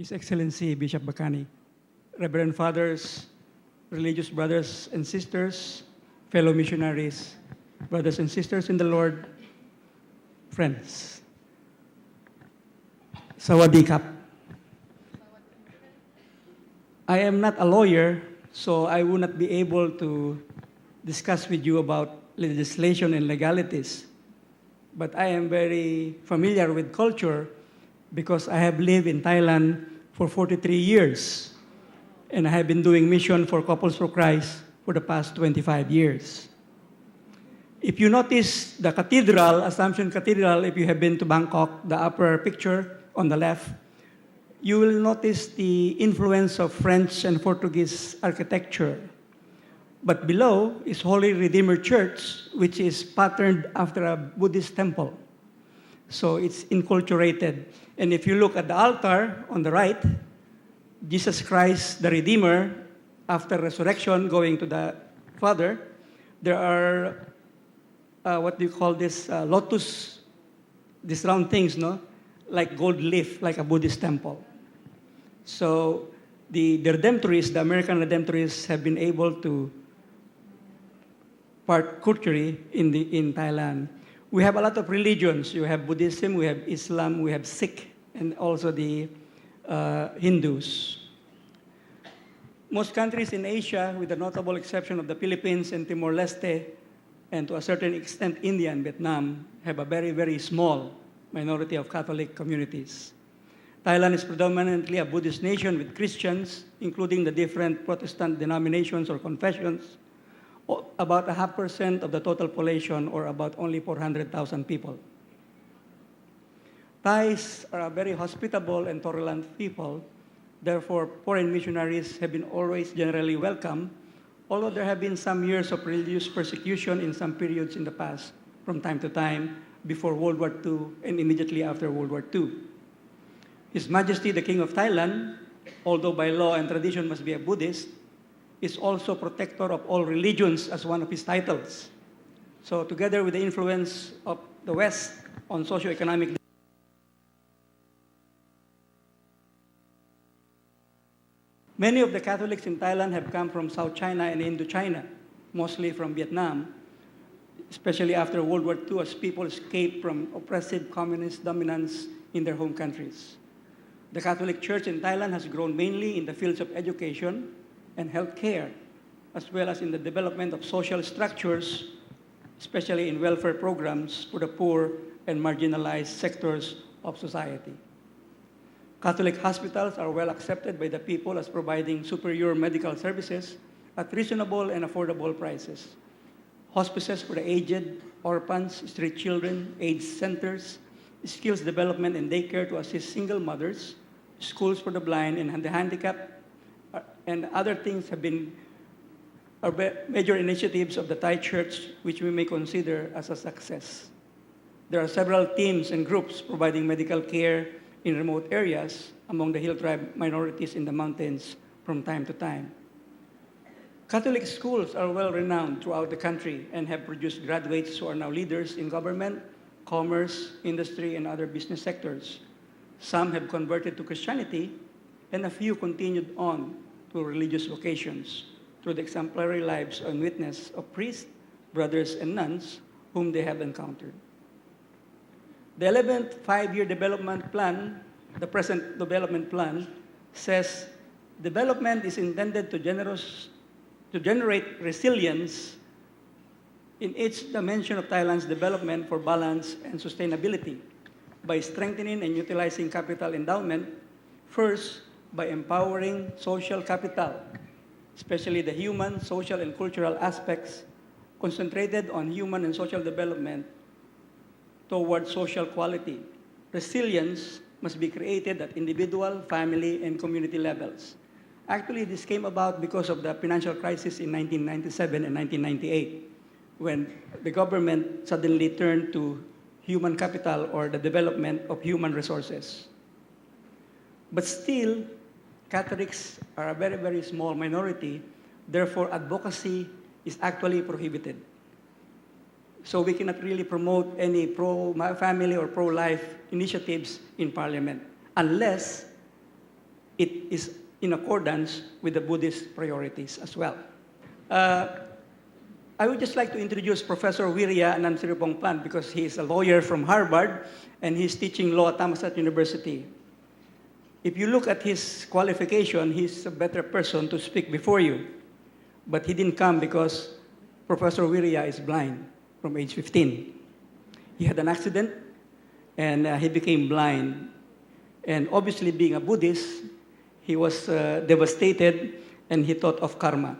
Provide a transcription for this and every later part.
His Excellency Bishop Bacani, Reverend Fathers, religious brothers and sisters, fellow missionaries, brothers and sisters in the Lord, friends. Sawadee Kap. I am not a lawyer, so I will not be able to discuss with you about legislation and legalities. But I am very familiar with culture because I have lived in Thailand for 43 years. And I have been doing mission for Couples for Christ for the past 25 years. If you notice the cathedral, Assumption Cathedral, if you have been to Bangkok, the upper picture on the left, you will notice the influence of French and Portuguese architecture. But below is Holy Redeemer Church, which is patterned after a Buddhist temple. So it's inculturated. And if you look at the altar on the right, Jesus Christ, the Redeemer, after resurrection, going to the Father, there are, what do you call this, lotus, these round things, no? Like gold leaf, like a Buddhist temple. So the Redemptorists, the American Redemptorists, have been able to part culture in Thailand. We have a lot of religions. You have Buddhism, we have Islam, we have Sikh, and also the Hindus. Most countries in Asia, with the notable exception of the Philippines and Timor-Leste, and to a certain extent India and Vietnam, have a very, very small minority of Catholic communities. Thailand is predominantly a Buddhist nation with Christians, including the different Protestant denominations or confessions, about 0.5% of the total population, or about only 400,000 people. Thais are a very hospitable and tolerant people. Therefore, foreign missionaries have been always generally welcome, although there have been some years of religious persecution in some periods in the past, from time to time, before World War II and immediately after World War II. His Majesty the King of Thailand, although by law and tradition must be a Buddhist, is also protector of all religions as one of his titles. So together with the influence of the West on socioeconomic, many of the Catholics in Thailand have come from South China and Indochina, mostly from Vietnam, especially after World War II, as people escaped from oppressive communist dominance in their home countries. The Catholic Church in Thailand has grown mainly in the fields of education and healthcare, as well as in the development of social structures, especially in welfare programs for the poor and marginalized sectors of society. Catholic hospitals are well accepted by the people as providing superior medical services at reasonable and affordable prices. Hospices for the aged, orphans, street children, AIDS centers, skills development and daycare to assist single mothers, schools for the blind and the handicapped, and other things have been major initiatives of the Thai Church, which we may consider as a success. There are several teams and groups providing medical care in remote areas among the hill tribe minorities in the mountains from time to time. Catholic schools are well renowned throughout the country and have produced graduates who are now leaders in government, commerce, industry, and other business sectors. Some have converted to Christianity, and a few continued on to religious vocations through the exemplary lives and witness of priests, brothers, and nuns whom they have encountered. The 11th five-year development plan, the present development plan, says development is intended to generate resilience in each dimension of Thailand's development for balance and sustainability by strengthening and utilizing capital endowment, first by empowering social capital, especially the human, social, and cultural aspects concentrated on human and social development towards social quality. Resilience must be created at individual, family, and community levels. Actually, this came about because of the financial crisis in 1997 and 1998, when the government suddenly turned to human capital or the development of human resources. But still, Catholics are a very, very small minority. Therefore, advocacy is actually prohibited. So we cannot really promote any pro-family or pro-life initiatives in Parliament unless it is in accordance with the Buddhist priorities as well. I would just like to introduce Professor Wirya Nansiripongpan because he is a lawyer from Harvard and he's teaching law at Thammasat University. If you look at his qualification, he's a better person to speak before you. But he didn't come because Professor Wirya is blind from age 15. He had an accident and he became blind. And obviously being a Buddhist, he was devastated and he thought of karma.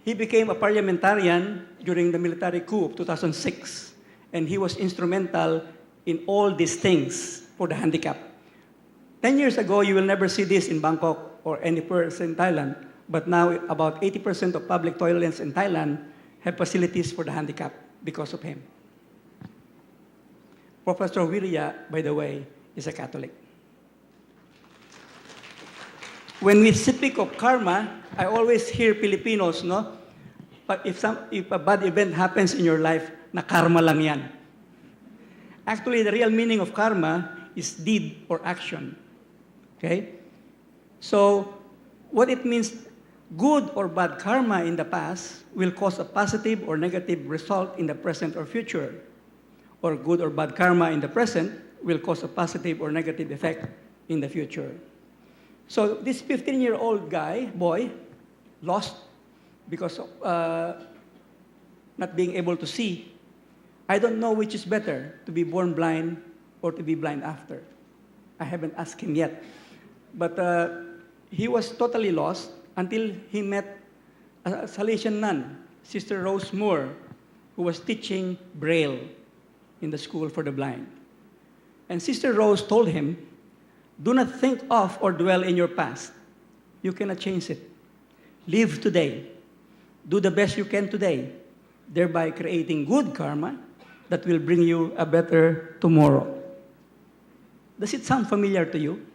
He became a parliamentarian during the military coup of 2006, and he was instrumental in all these things for the handicapped. 10 years ago, you will never see this in Bangkok or any place in Thailand, but now about 80% of public toilets in Thailand have facilities for the handicapped because of him. Professor Wirya, by the way, is a Catholic. When we speak of karma, I always hear Filipinos, no? But if a bad event happens in your life, na karma lang yan. Actually, the real meaning of karma is deed or action. Okay? So, what it means, good or bad karma in the past will cause a positive or negative result in the present or future. Or good or bad karma in the present will cause a positive or negative effect in the future. So this 15-year-old boy, lost because of not being able to see. I don't know which is better, to be born blind or to be blind after. I haven't asked him yet. But he was totally lost until he met a Salesian nun, Sister Rose Moore, who was teaching Braille in the school for the blind. And Sister Rose told him, do not think of or dwell in your past. You cannot change it. Live today. Do the best you can today, thereby creating good karma that will bring you a better tomorrow. Does it sound familiar to you?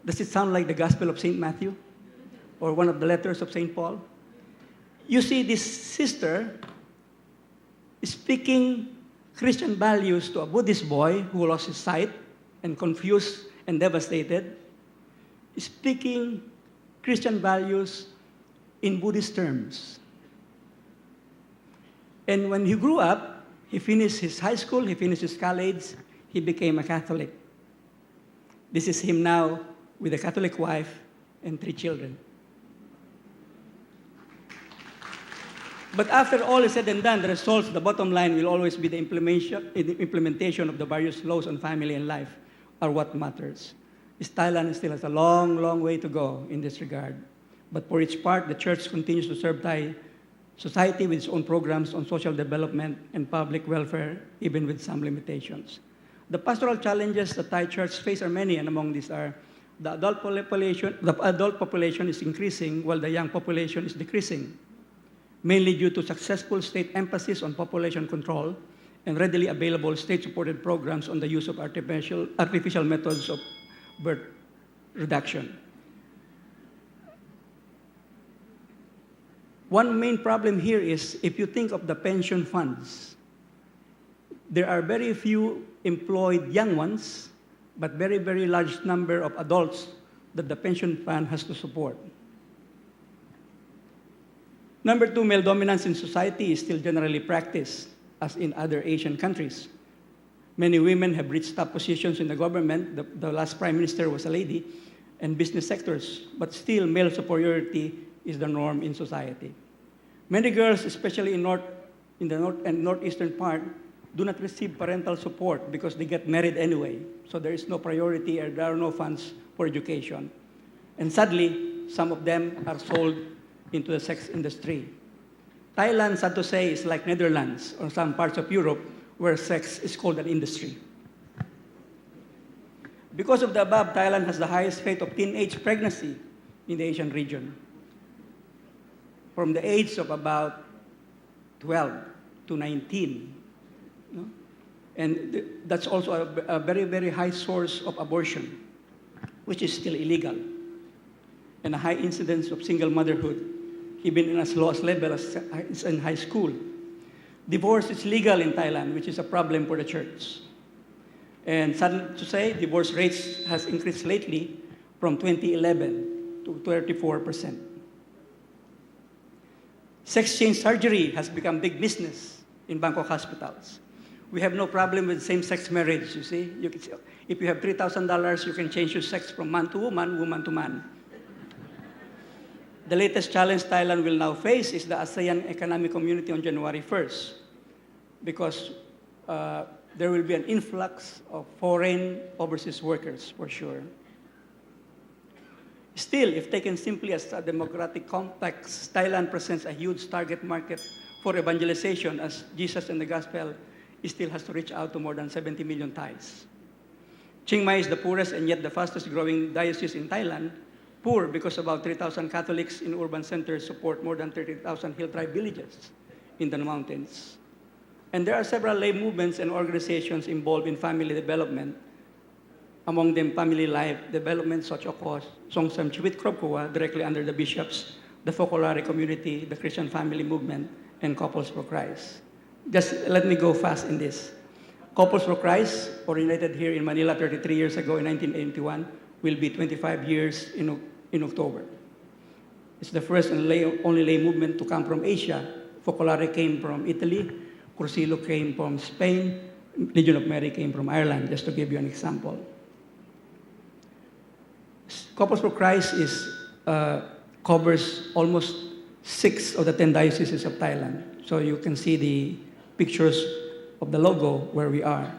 Does it sound like the Gospel of St. Matthew or one of the letters of St. Paul? You see, this sister is speaking Christian values to a Buddhist boy who lost his sight and confused and devastated, speaking Christian values in Buddhist terms. And when he grew up, he finished his high school, he finished his college, he became a Catholic. This is him now with a Catholic wife and 3 children. But after all is said and done, the results, the bottom line will always be the implementation of the various laws on family and life are what matters. Thailand still has a long, long way to go in this regard. But for its part, the Church continues to serve Thai society with its own programs on social development and public welfare, even with some limitations. The pastoral challenges the Thai Church face are many, and among these are the adult population is increasing while the young population is decreasing, mainly due to successful state emphasis on population control and readily available state-supported programs on the use of artificial methods of birth reduction. One main problem here is if you think of the pension funds, there are very few employed young ones, but very, very large number of adults that the pension fund has to support. Number 2, male dominance in society is still generally practiced, as in other Asian countries. Many women have reached top positions in the government. The last prime minister was a lady, and business sectors, but still male superiority is the norm in society. Many girls, especially in the north and northeastern part, do not receive parental support because they get married anyway. So there is no priority or there are no funds for education. And sadly, some of them are sold into the sex industry. Thailand, sad to say, is like Netherlands or some parts of Europe where sex is called an industry. Because of the above, Thailand has the highest rate of teenage pregnancy in the Asian region, from the age of about 12 to 19. No? And that's also a very, very high source of abortion, which is still illegal, and a high incidence of single motherhood, even in as low as level as in high school. Divorce is legal in Thailand, which is a problem for the church. And sad to say, divorce rates has increased lately from 2011 to 34%. Sex change surgery has become big business in Bangkok hospitals. We have no problem with same-sex marriage, you see. If you have $3,000, you can change your sex from man to woman, woman to man. The latest challenge Thailand will now face is the ASEAN Economic Community on January 1st, because there will be an influx of foreign overseas workers, for sure. Still, if taken simply as a democratic context, Thailand presents a huge target market for evangelization, as Jesus and the gospel still has to reach out to more than 70 million Thais. Chiang Mai is the poorest and yet the fastest growing diocese in Thailand, poor because about 3,000 Catholics in urban centers support more than 30,000 hill tribe villages in the mountains. And there are several lay movements and organizations involved in family development, among them Family Life Development, Sochokos, Songsam Chivit Kropkowa, directly under the bishops, the Focolare Community, the Christian Family Movement, and Couples for Christ. Just let me go fast in this. Couples for Christ, originated here in Manila 33 years ago in 1981, will be 25 years in October. It's the first and only lay movement to come from Asia. Focolare came from Italy, Cursilo came from Spain, Legion of Mary came from Ireland, just to give you an example. Couples for Christ covers almost 6 of the 10 dioceses of Thailand. So you can see the pictures of the logo where we are.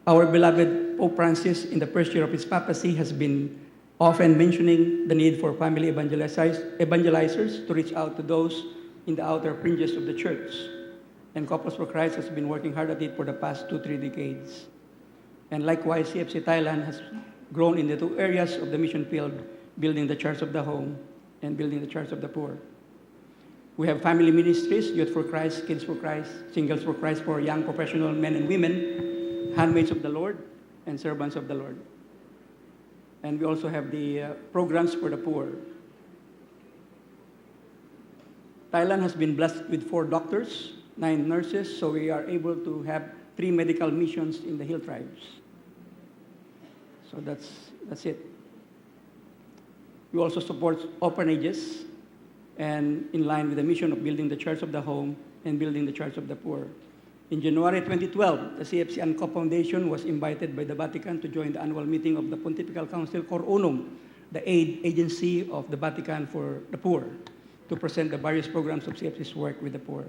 Our beloved Pope Francis, in the first year of his papacy, has been often mentioning the need for family evangelizers to reach out to those in the outer fringes of the church. And Couples for Christ has been working hard at it for the past 2-3 decades. And likewise, CFC Thailand has grown in the 2 areas of the mission field, building the Church of the Home and building the Church of the Poor. We have family ministries, Youth for Christ, Kids for Christ, Singles for Christ for young professional men and women, handmaids of the Lord, and servants of the Lord. And we also have the programs for the poor. Thailand has been blessed with 4 doctors, 9 nurses, so we are able to have 3 medical missions in the hill tribes. So that's it. We also support orphanages, and in line with the mission of building the Church of the Home and building the Church of the Poor. In January 2012, the CFC ANCO Foundation was invited by the Vatican to join the annual meeting of the Pontifical Council Cor Unum, the aid agency of the Vatican for the poor, to present the various programs of CFC's work with the poor.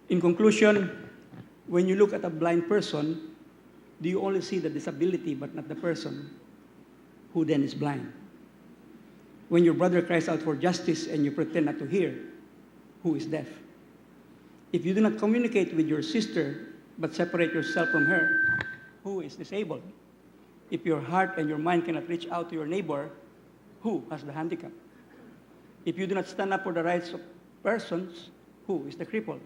In conclusion, when you look at a blind person, do you only see the disability but not the person who then is blind? When your brother cries out for justice and you pretend not to hear, who is deaf? If you do not communicate with your sister but separate yourself from her, who is disabled? If your heart and your mind cannot reach out to your neighbor, who has the handicap? If you do not stand up for the rights of persons, who is the crippled?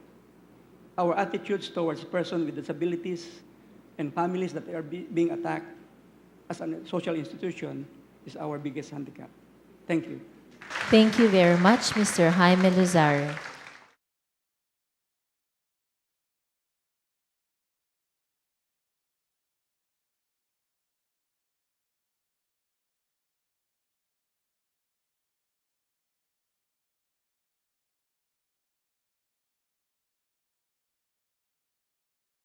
Our attitudes towards persons with disabilities and families that are being attacked as a social institution is our biggest handicap. Thank you. Thank you very much, Mr. Jaime Lozare.